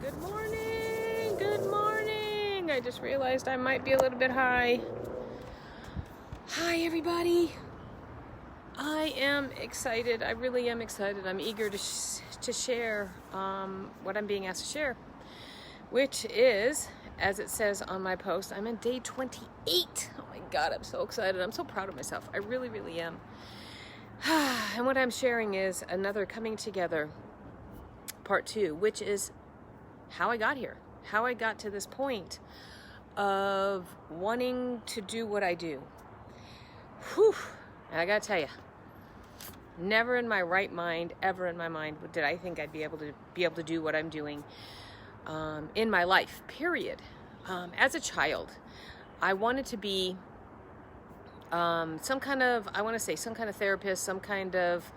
Good morning. Good morning. I just realized I might be a little bit high. Hi, everybody. I am excited. I really am excited. I'm eager to share what I'm being asked to share, which is, as it says on my post, I'm in day 28. Oh my God, I'm so excited. I'm so proud of myself. I really, really am. And what I'm sharing is another coming together, part 2, which is how I got here, how I got to this point of wanting to do what I do. Whew. And I gotta tell you, never in my right mind, ever in my mind, did I think I'd be able to do what I'm doing in my life, period. As a child, I wanted to be some kind of therapist, some kind of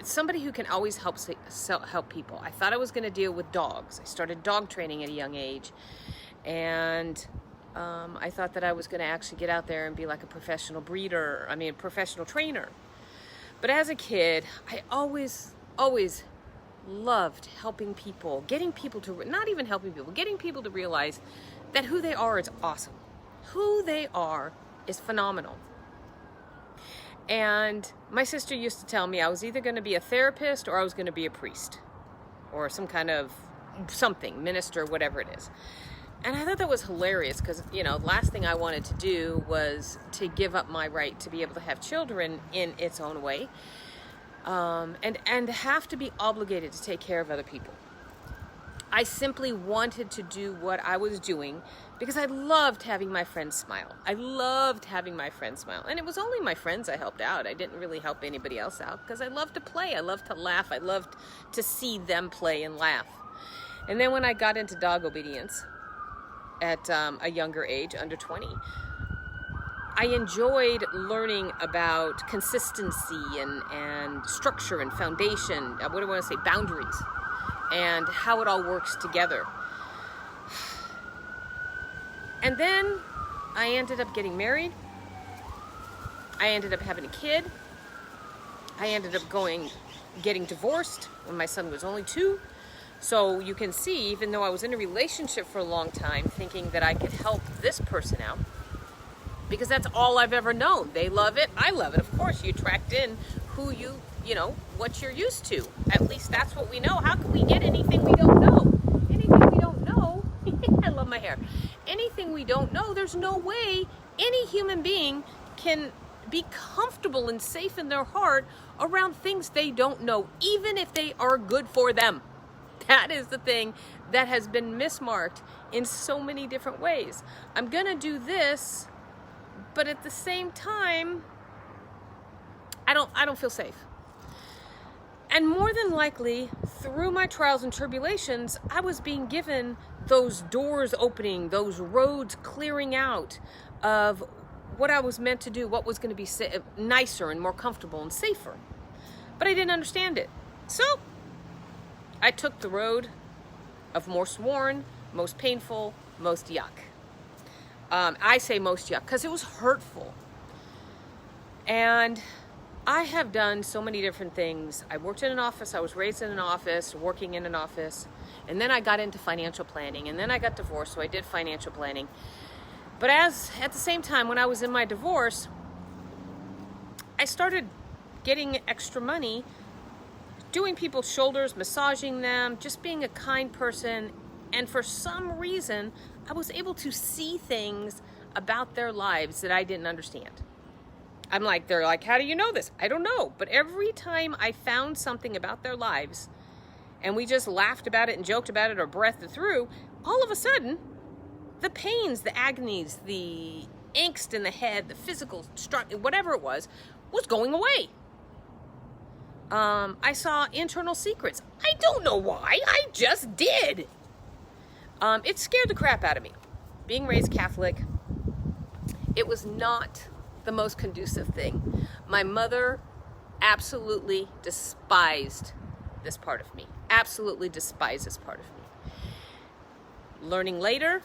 somebody who can always help people. I thought I was going to deal with dogs. I started dog training at a young age, and I thought that I was going to actually get out there and be like a professional professional trainer. But as a kid, I always loved helping people, getting people to realize that who they are is awesome. Who they are is phenomenal. And my sister used to tell me I was either going to be a therapist or I was going to be a priest or some kind of minister, whatever it is. And I thought that was hilarious because, last thing I wanted to do was to give up my right to be able to have children in its own way, and have to be obligated to take care of other people. I simply wanted to do what I was doing because I loved having my friends smile. And it was only my friends I helped out. I didn't really help anybody else out because I loved to play. I loved to laugh. I loved to see them play and laugh. And then when I got into dog obedience at a younger age, under 20, I enjoyed learning about consistency and structure and foundation. Boundaries. And how it all works together. And then I ended up getting married. I ended up having a kid. I ended up getting divorced when my son was only 2. So you can see, even though I was in a relationship for a long time, thinking that I could help this person out, because that's all I've ever known. They love it. I love it. Of course, you attract in who what you're used to. At least that's what we know. How can we get anything we don't know? Anything we don't know. I love my hair. Anything we don't know, there's no way any human being can be comfortable and safe in their heart around things they don't know, even if they are good for them. That is the thing that has been mismarked in so many different ways. I'm gonna do this, but at the same time, I don't feel safe. And more than likely, through my trials and tribulations, I was being given those doors opening, those roads clearing out of what I was meant to do, what was going to be nicer and more comfortable and safer. But I didn't understand it. So I took the road of most worn, most painful, most yuck. I say most yuck because it was hurtful. And I have done so many different things. I worked in an office. I was raised in an office, working in an office. And then I got into financial planning. And then I got divorced, so I did financial planning. But at the same time, when I was in my divorce, I started getting extra money, doing people's shoulders, massaging them, just being a kind person. And for some reason, I was able to see things about their lives that I didn't understand. They're like, how do you know this? I don't know. But every time I found something about their lives and we just laughed about it and joked about it or breathed it through, all of a sudden, the pains, the agonies, the angst in the head, the physical struggle, whatever it was going away. I saw internal secrets. I don't know why. I just did. It scared the crap out of me. Being raised Catholic, it was not the most conducive thing. My mother absolutely despised this part of me. Absolutely despised this part of me. Learning later,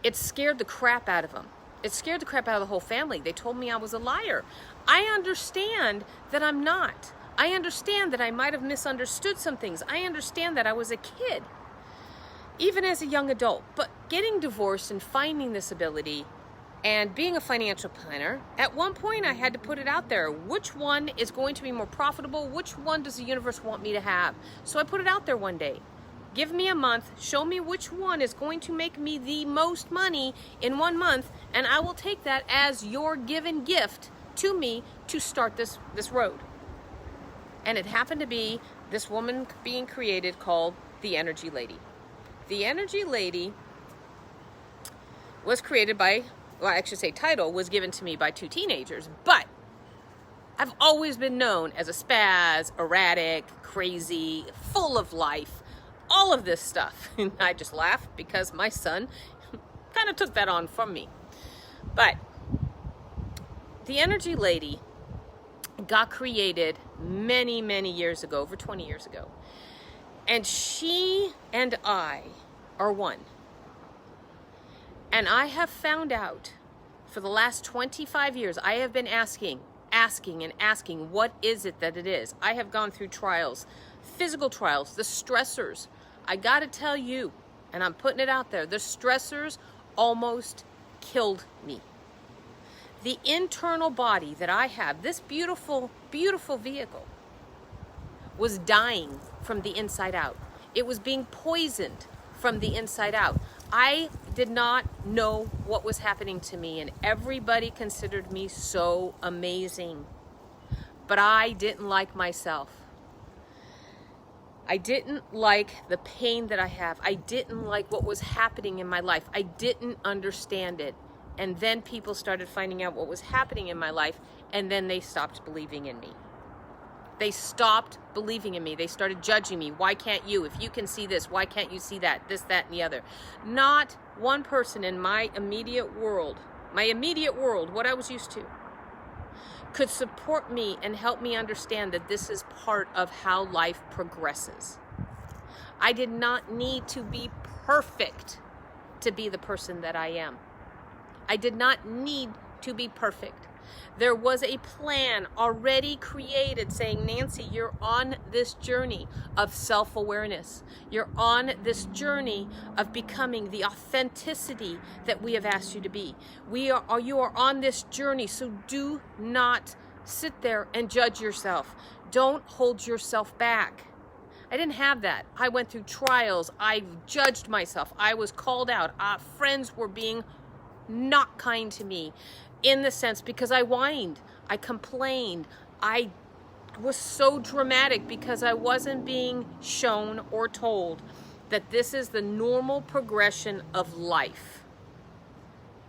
it scared the crap out of them. It scared the crap out of the whole family. They told me I was a liar. I understand that I'm not. I understand that I might have misunderstood some things. I understand that I was a kid, even as a young adult. But getting divorced and finding this ability and being a financial planner, at one point I had to put it out there. Which one is going to be more profitable? Which one does the universe want me to have? So I put it out there one day. Give me a month, show me which one is going to make me the most money in 1 month, and I will take that as your given gift to me to start this road. And it happened to be this woman being created called the Energy Lady. The Energy Lady was created by, well, I should say title was given to me by 2 teenagers, but I've always been known as a spaz, erratic, crazy, full of life, all of this stuff. And I just laugh because my son kind of took that on from me. But the Energy Lady got created many, many years ago, over 20 years ago. And she and I are one. And I have found out for the last 25 years, I have been asking, what is it that it is? I have gone through trials, physical trials, the stressors. I got to tell you, and I'm putting it out there, the stressors almost killed me. The internal body that I have, this beautiful, beautiful vehicle, was dying from the inside out. It was being poisoned from the inside out. I did not know what was happening to me, and everybody considered me so amazing. But I didn't like myself. I didn't like the pain that I have. I didn't like what was happening in my life. I didn't understand it. And then people started finding out what was happening in my life, and then they stopped believing in me. They stopped believing in me. They started judging me. Why can't you? If you can see this, why can't you see that? This, that, and the other. Not one person in my immediate world, what I was used to, could support me and help me understand that this is part of how life progresses. I did not need to be perfect to be the person that I am. I did not need to be perfect. There was a plan already created saying, Nancy, you're on this journey of self-awareness. You're on this journey of becoming the authenticity that we have asked you to be. You are on this journey, so do not sit there and judge yourself. Don't hold yourself back. I didn't have that. I went through trials. I judged myself. I was called out. Friends were being not kind to me in the sense because I whined, I complained, I was so dramatic because I wasn't being shown or told that this is the normal progression of life.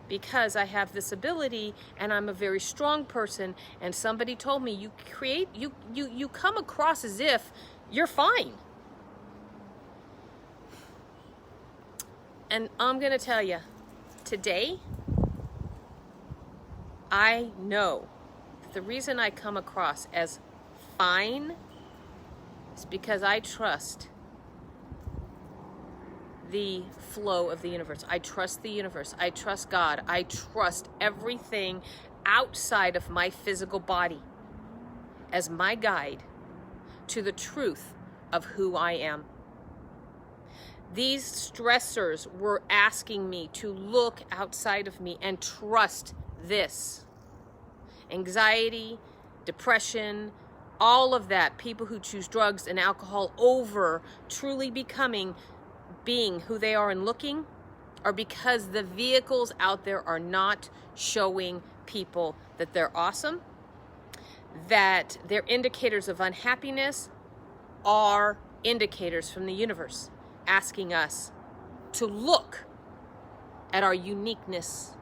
Because I have this ability and I'm a very strong person, and somebody told me you come across as if you're fine. And I'm gonna tell you, today, I know that the reason I come across as fine is because I trust the flow of the universe. I trust the universe. I trust God. I trust everything outside of my physical body as my guide to the truth of who I am. These stressors were asking me to look outside of me and trust this. Anxiety, depression, all of that. People who choose drugs and alcohol over truly being who they are and looking, are because the vehicles out there are not showing people that they're awesome, that their indicators of unhappiness are indicators from the universe asking us to look at our uniqueness,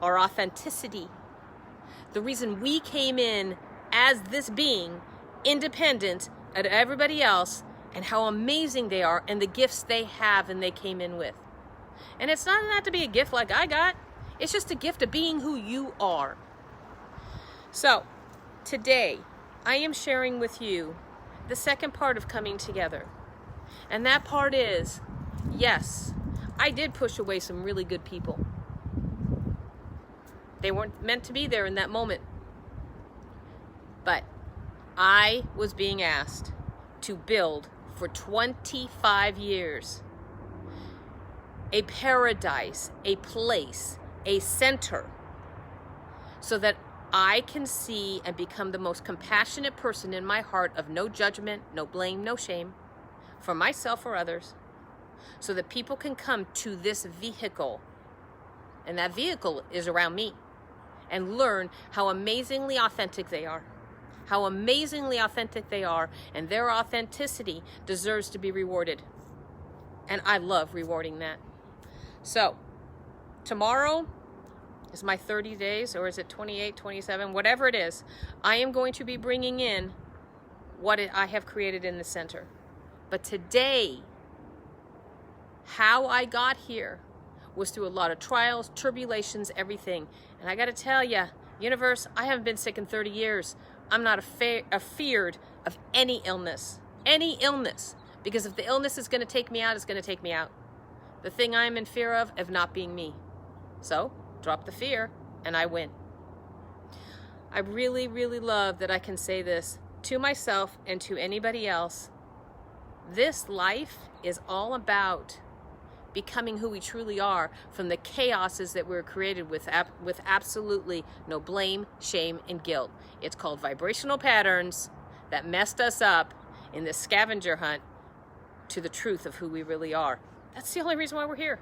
our authenticity. The reason we came in as this being, independent of everybody else, and how amazing they are and the gifts they have and they came in with. And it's not to be a gift like I got. It's just a gift of being who you are. So today I am sharing with you the second part of coming together. And that part is, yes, I did push away some really good people. They weren't meant to be there in that moment. But I was being asked to build for 25 years a paradise, a place, a center, so that I can see and become the most compassionate person in my heart of no judgment, no blame, no shame for myself or others, so that people can come to this vehicle, and that vehicle is around me, and learn how amazingly authentic they are. How amazingly authentic they are, and their authenticity deserves to be rewarded. And I love rewarding that. So, tomorrow is my 30 days, or is it 28, 27, whatever it is. I am going to be bringing in what I have created in the center. But today, how I got here was through a lot of trials, tribulations, everything. And I got to tell you, universe, I haven't been sick in 30 years. I'm not afeared of any illness, because if the illness is going to take me out, it's going to take me out. The thing I'm in fear of not being me. So, drop the fear, and I win. I really, really love that I can say this to myself and to anybody else. This life is all about becoming who we truly are from the chaoses that we're created with absolutely no blame, shame, and guilt. It's called vibrational patterns that messed us up in this scavenger hunt to the truth of who we really are. That's the only reason why we're here.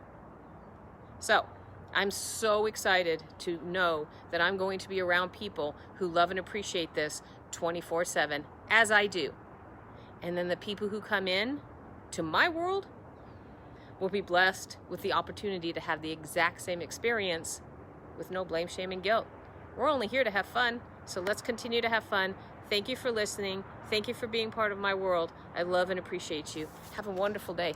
So, I'm so excited to know that I'm going to be around people who love and appreciate this 24/7, as I do. And then the people who come in to my world will be blessed with the opportunity to have the exact same experience with no blame, shame, and guilt. We're only here to have fun, so let's continue to have fun. Thank you for listening. Thank you for being part of my world. I love and appreciate you. Have a wonderful day.